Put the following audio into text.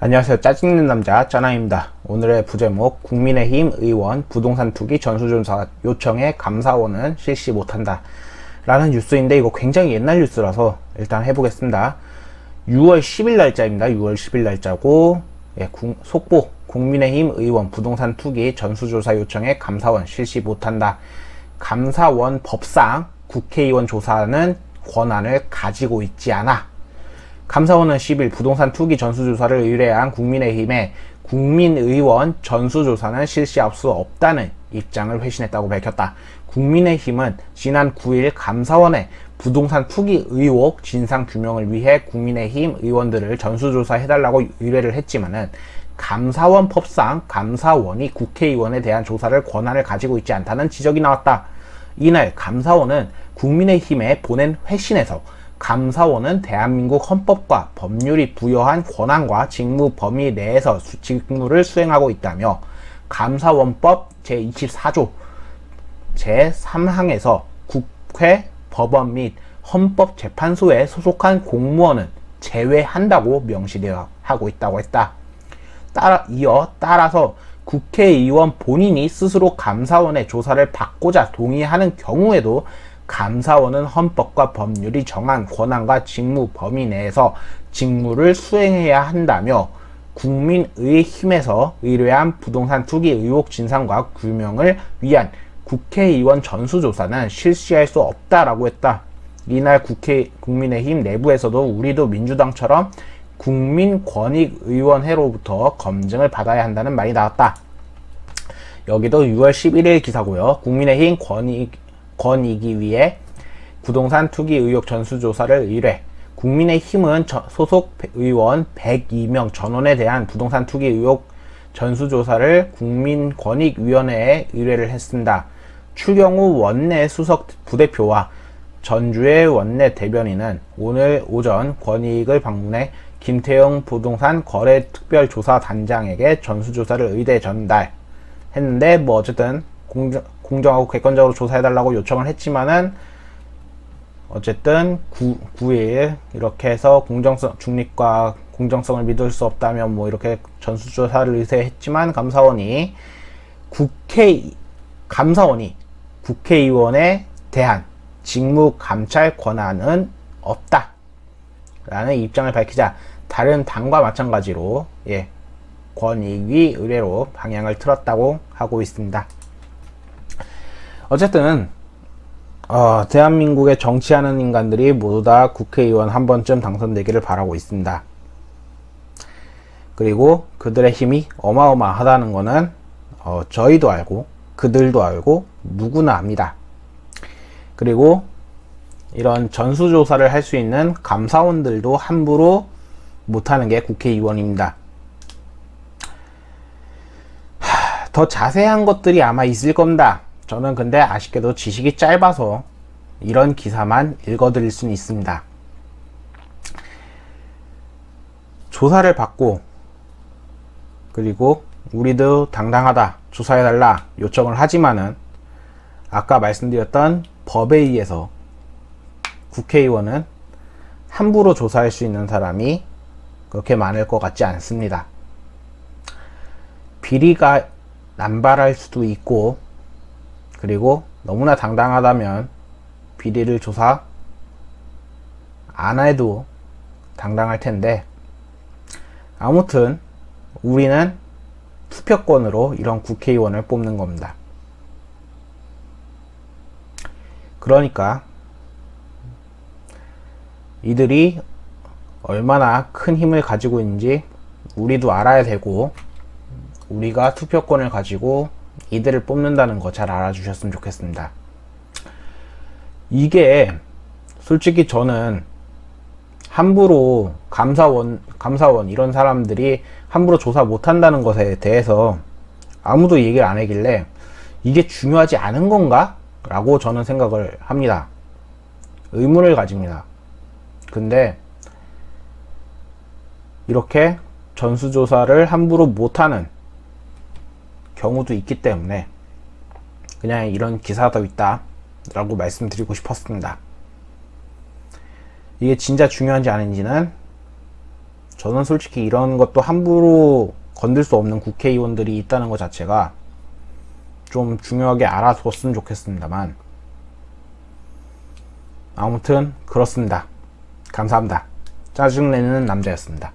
안녕하세요. 짜증낸 남자 짜나입니다. 오늘의 부제목 국민의힘 의원 부동산 투기 전수조사 요청에 감사원은 실시 못한다 라는 뉴스인데, 이거 굉장히 옛날 뉴스라서 일단 해보겠습니다. 6월 10일 날짜입니다. 6월 10일 날짜고, 속보 국민의힘 의원 부동산 투기 전수조사 요청에 감사원 실시 못한다. 감사원 법상 국회의원 조사는 권한을 가지고 있지 않아. 감사원은 10일 부동산 투기 전수조사를 의뢰한 국민의힘에 국민의원 전수조사는 실시할 수 없다는 입장을 회신했다고 밝혔다. 국민의힘은 지난 9일 감사원에 부동산 투기 의혹 진상규명을 위해 국민의힘 의원들을 전수조사해달라고 의뢰를 했지만은 감사원 법상 감사원이 국회의원에 대한 조사를 권한을 가지고 있지 않다는 지적이 나왔다. 이날 감사원은 국민의힘에 보낸 회신에서 감사원은 대한민국 헌법과 법률이 부여한 권한과 직무 범위 내에서 직무를 수행하고 있다며, 감사원법 제24조 제3항에서 국회, 법원 및 헌법재판소에 소속한 공무원은 제외한다고 명시되어 하고 있다고 했다. 따라서 국회의원 본인이 스스로 감사원의 조사를 받고자 동의하는 경우에도 감사원은 헌법과 법률이 정한 권한과 직무 범위 내에서 직무를 수행해야 한다며, 국민의힘에서 의뢰한 부동산 투기 의혹 진상과 규명을 위한 국회의원 전수조사는 실시할 수 없다라고 했다. 이날 국민의힘 내부에서도 우리도 민주당처럼 국민권익위원회로부터 검증을 받아야 한다는 말이 나왔다. 여기도 6월 11일 기사고요. 국민의힘 권익위에 부동산 투기 의혹 전수조사를 의뢰. 국민의힘은 소속 의원 102명 전원에 대한 부동산 투기 의혹 전수조사를 국민권익위원회에 의뢰를 했습니다. 추경호 원내 수석 부대표와 전주의 원내 대변인은 오늘 오전 권익을 방문해 김태형 부동산 거래특별조사단장에게 전수조사를 의대 전달했는데, 어쨌든 공정하고 객관적으로 조사해달라고 요청을 했지만은, 어쨌든 9일 이렇게 해서 중립과 공정성을 믿을 수 없다면 이렇게 전수조사를 의뢰했지만, 감사원이 국회의원에 대한 직무 감찰 권한은 없다 라는 입장을 밝히자, 다른 당과 마찬가지로 권익위 의뢰로 방향을 틀었다고 하고 있습니다. 어쨌든 대한민국에 정치하는 인간들이 모두 다 국회의원 한 번쯤 당선되기를 바라고 있습니다. 그리고 그들의 힘이 어마어마하다는 거는 저희도 알고 그들도 알고 누구나 압니다. 그리고 이런 전수조사를 할 수 있는 감사원들도 함부로 못하는 게 국회의원입니다. 더 자세한 것들이 아마 있을 겁니다. 저는 근데 아쉽게도 지식이 짧아서 이런 기사만 읽어드릴 수는 있습니다. 조사를 받고, 그리고 우리도 당당하다, 조사해달라 요청을 하지만은, 아까 말씀드렸던 법에 의해서 국회의원은 함부로 조사할 수 있는 사람이 그렇게 많을 것 같지 않습니다. 비리가 남발할 수도 있고, 그리고 너무나 당당하다면 비리를 조사 안 해도 당당할 텐데, 아무튼 우리는 투표권으로 이런 국회의원을 뽑는 겁니다. 그러니까 이들이 얼마나 큰 힘을 가지고 있는지 우리도 알아야 되고, 우리가 투표권을 가지고 이들을 뽑는다는 거 잘 알아주셨으면 좋겠습니다. 이게 솔직히 저는 함부로 감사원 이런 사람들이 함부로 조사 못한다는 것에 대해서 아무도 얘기를 안 하길래 이게 중요하지 않은 건가? 라고 저는 생각을 합니다. 의문을 가집니다. 근데 이렇게 전수조사를 함부로 못하는 경우도 있기 때문에 그냥 이런 기사가 있다 라고 말씀드리고 싶었습니다. 이게 진짜 중요한지 아닌지는 저는 솔직히 이런 것도 함부로 건들 수 없는 국회의원들이 있다는 것 자체가 좀 중요하게 알아뒀으면 좋겠습니다만, 아무튼 그렇습니다. 감사합니다. 짜증내는 남자였습니다.